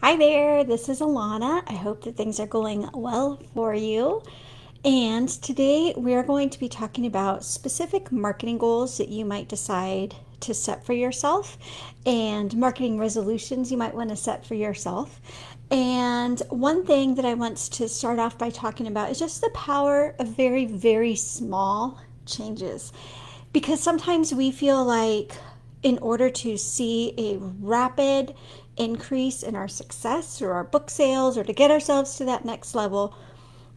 Hi there, this is Alana. I hope that things are going well for you. And today we are going to be talking about specific marketing goals that you might decide to set for yourself and marketing resolutions you might want to set for yourself. And one thing that I want to start off by talking about is just the power of very, very small changes. Because sometimes we feel like in order to see a rapid increase in our success or our book sales or to get ourselves to that next level,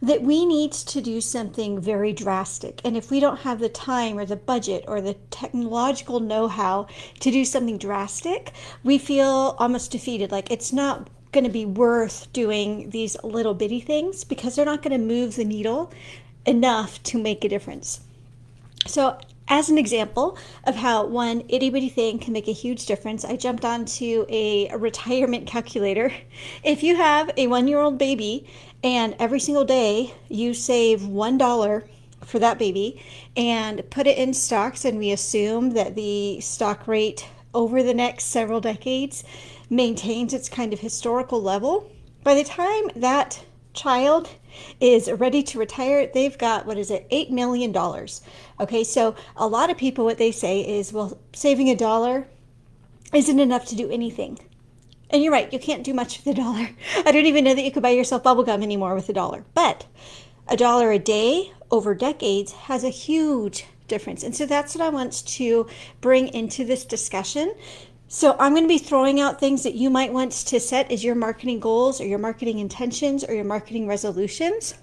that we need to do something very drastic. And if we don't have the time or the budget or the technological know-how to do something drastic, we feel almost defeated. Like it's not going to be worth doing these little bitty things because they're not going to move the needle enough to make a difference. So as an example of how one itty bitty thing can make a huge difference, I jumped onto a retirement calculator. If you have a 1-year-old baby and every single day you save $1 for that baby and put it in stocks, and we assume that the stock rate over the next several decades maintains its kind of historical level, by the time that child is ready to retire, they've got, $8 million. Okay, so a lot of people, what they say is, well, saving $1 isn't enough to do anything. And you're right, you can't do much with $1. I don't even know that you could buy yourself bubble gum anymore with $1. But $1 a day over decades has a huge difference. And so that's what I want to bring into this discussion. So I'm going to be throwing out things that you might want to set as your marketing goals or your marketing intentions or your marketing resolutions.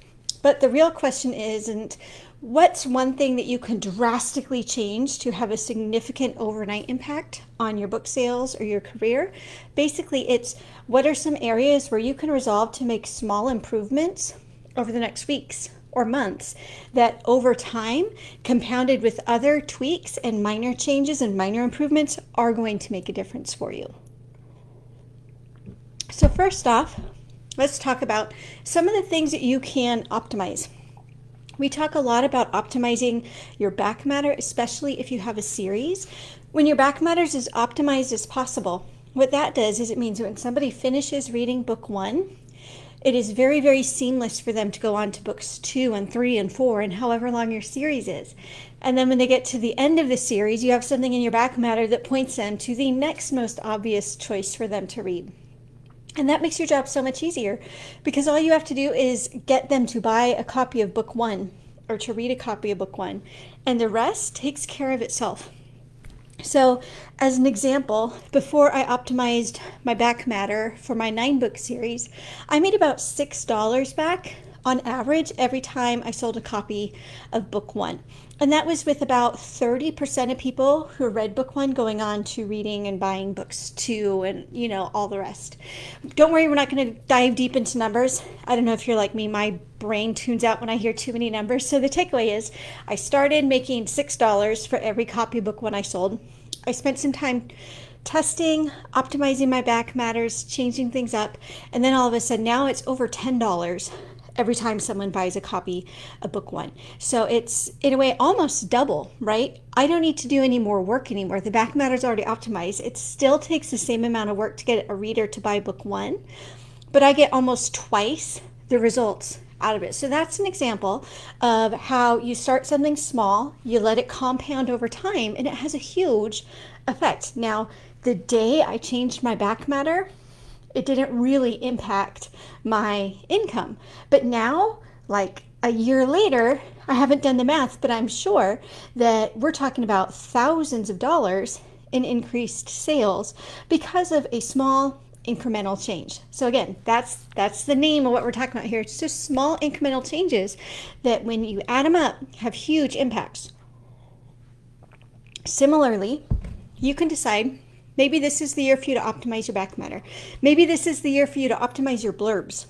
But the real question isn't what's one thing that you can drastically change to have a significant overnight impact on your book sales or your career. Basically, it's what are some areas where you can resolve to make small improvements over the next weeks or months that over time, compounded with other tweaks and minor changes and minor improvements, are going to make a difference for you. So first off, let's talk about some of the things that you can optimize. We talk a lot about optimizing your back matter, especially if you have a series. When your back matter is as optimized as possible, what that does is it means when somebody finishes reading book 1, it is very, very seamless for them to go on to books 2 and 3 and 4 and however long your series is. And then when they get to the end of the series, you have something in your back matter that points them to the next most obvious choice for them to read. And that makes your job so much easier because all you have to do is get them to buy a copy of book 1 or to read a copy of book 1, and the rest takes care of itself. So as an example, before I optimized my back matter for my 9-book series, I made about $6 back on average every time I sold a copy of book 1. And that was with about 30% of people who read book 1 going on to reading and buying books 2 and, all the rest. Don't worry, we're not going to dive deep into numbers. I don't know if you're like me, my brain tunes out when I hear too many numbers. So the takeaway is I started making $6 for every copy of book 1 I sold. I spent some time testing, optimizing my back matters, changing things up, and then all of a sudden now it's over $10 every time someone buys a copy of book 1. So it's, in a way, almost double, right? I don't need to do any more work anymore. The back matter is already optimized. It still takes the same amount of work to get a reader to buy book 1, but I get almost twice the results out of it. So that's an example of how you start something small, you let it compound over time, and it has a huge effect. Now, the day I changed my back matter, it didn't really impact my income. But now, like a year later, I haven't done the math, but I'm sure that we're talking about thousands of dollars in increased sales because of a small incremental change. So again, that's the name of what we're talking about here. It's just small incremental changes that when you add them up have huge impacts. Similarly, you can decide maybe this is the year for you to optimize your back matter. Maybe this is the year for you to optimize your blurbs,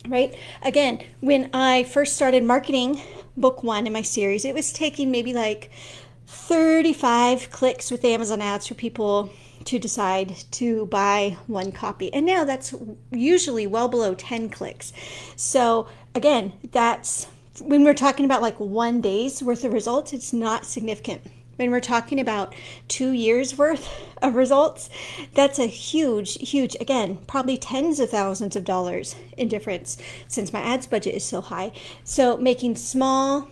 right? Again, when I first started marketing book 1 in my series, it was taking maybe like 35 clicks with Amazon ads for people to decide to buy 1 copy. And now that's usually well below 10 clicks. So again, that's when we're talking about like 1 day's worth of results, it's not significant. when we're talking about 2 years worth of results, that's a huge, again, probably tens of thousands of dollars in difference since my ads budget is so high. So making small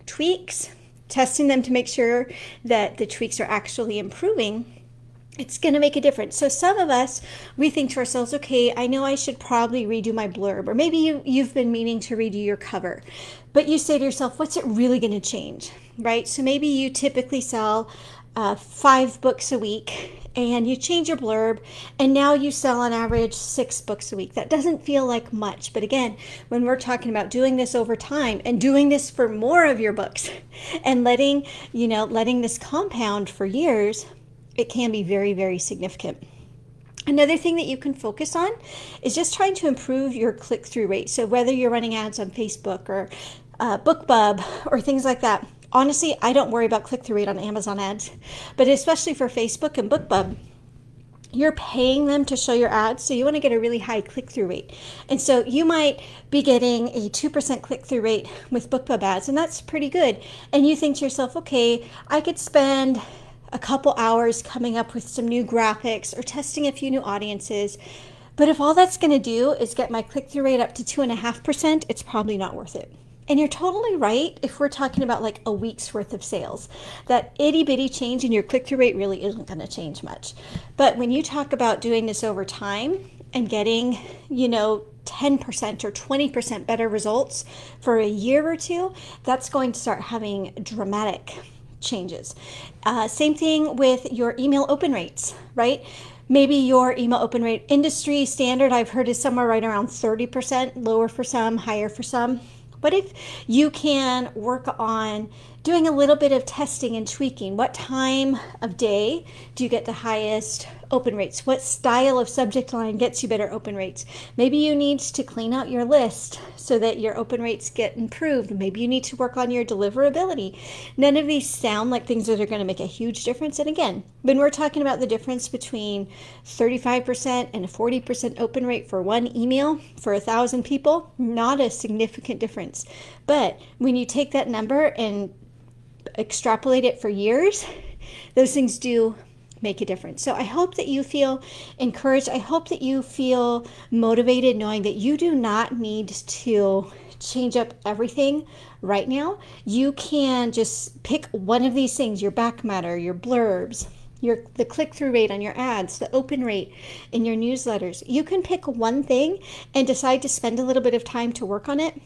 tweaks, testing them to make sure that the tweaks are actually improving, it's going to make a difference. So some of us, we think to ourselves, okay, I know I should probably redo my blurb, or maybe you've been meaning to redo your cover, but you say to yourself, what's it really going to change, right? So maybe you typically sell 5 books a week and you change your blurb and now you sell on average 6 books a week. That doesn't feel like much, but again, when we're talking about doing this over time and doing this for more of your books and letting this compound for years, it can be very significant. Another thing that you can focus on is just trying to improve your click-through rate. So whether you're running ads on Facebook or BookBub or things like that, honestly, I don't worry about click-through rate on Amazon ads, but especially for Facebook and BookBub, you're paying them to show your ads, so you want to get a really high click-through rate. And so you might be getting a 2% click-through rate with BookBub ads, and that's pretty good. And you think to yourself, okay, I could spend a couple hours coming up with some new graphics or testing a few new audiences. But if all that's going to do is get my click-through rate up to 2.5%, it's probably not worth it. And you're totally right if we're talking about like a week's worth of sales. That itty bitty change in your click-through rate really isn't going to change much. But when you talk about doing this over time and getting, 10% or 20% better results for a year or two, that's going to start having dramatic changes. Same thing with your email open rates, right? Maybe your email open rate industry standard, I've heard, is somewhere right around 30%, lower for some, higher for some. What if you can work on doing a little bit of testing and tweaking? What time of day do you get the highest open rates? What style of subject line gets you better open rates? Maybe you need to clean out your list so that your open rates get improved. Maybe you need to work on your deliverability. None of these sound like things that are going to make a huge difference. And again, when we're talking about the difference between 35% and a 40% open rate for one email for 1,000 people, not a significant difference. But when you take that number and extrapolate it for years, those things do make a difference. So I hope that you feel encouraged. I hope that you feel motivated knowing that you do not need to change up everything right now. You can just pick one of these things, your back matter, your blurbs, the click-through rate on your ads, the open rate in your newsletters. You can pick one thing and decide to spend a little bit of time to work on it.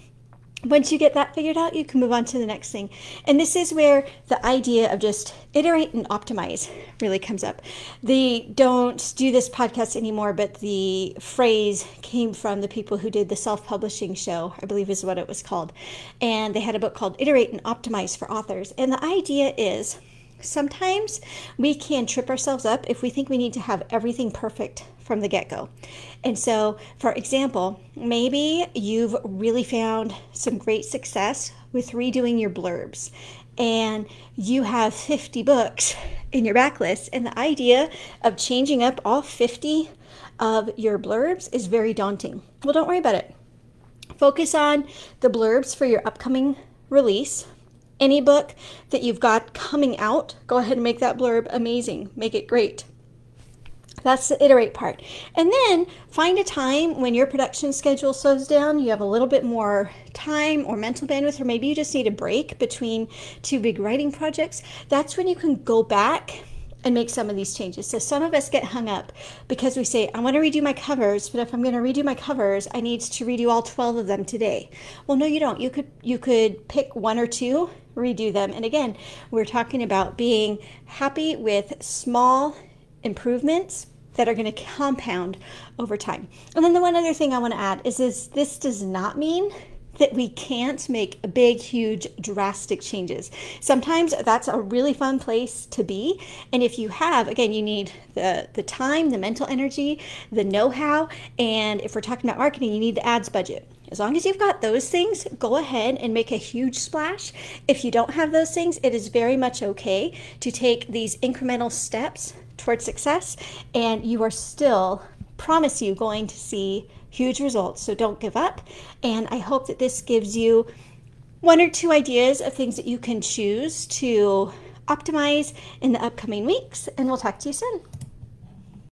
Once you get that figured out, you can move on to the next thing. And this is where the idea of just iterate and optimize really comes up. They don't do this podcast anymore, but the phrase came from the people who did the self-publishing show, I believe is what it was called. And they had a book called Iterate and Optimize for Authors. And the idea is sometimes we can trip ourselves up if we think we need to have everything perfect from the get-go. And so, for example, maybe you've really found some great success with redoing your blurbs and you have 50 books in your backlist, and the idea of changing up all 50 of your blurbs is very daunting. Well, don't worry about it. Focus on the blurbs for your upcoming release. Any book that you've got coming out, go ahead and make that blurb amazing. Make it great. That's the iterate part. And then find a time when your production schedule slows down, you have a little bit more time or mental bandwidth, or maybe you just need a break between 2 big writing projects. That's when you can go back and make some of these changes. So some of us get hung up because we say, I want to redo my covers, but if I'm going to redo my covers, I need to redo all 12 of them today. Well, no, you don't. You could pick 1 or 2, redo them. And again, we're talking about being happy with small improvements that are going to compound over time. And then the one other thing I want to add is this does not mean that we can't make big, huge, drastic changes. Sometimes that's a really fun place to be. And if you have, again, you need the time, the mental energy, the know-how, and if we're talking about marketing, you need the ads budget. As long as you've got those things, go ahead and make a huge splash. If you don't have those things, it is very much okay to take these incremental steps towards success, and you are still, promise you, going to see huge results. So don't give up. And I hope that this gives you 1 or 2 ideas of things that you can choose to optimize in the upcoming weeks, and we'll talk to you soon.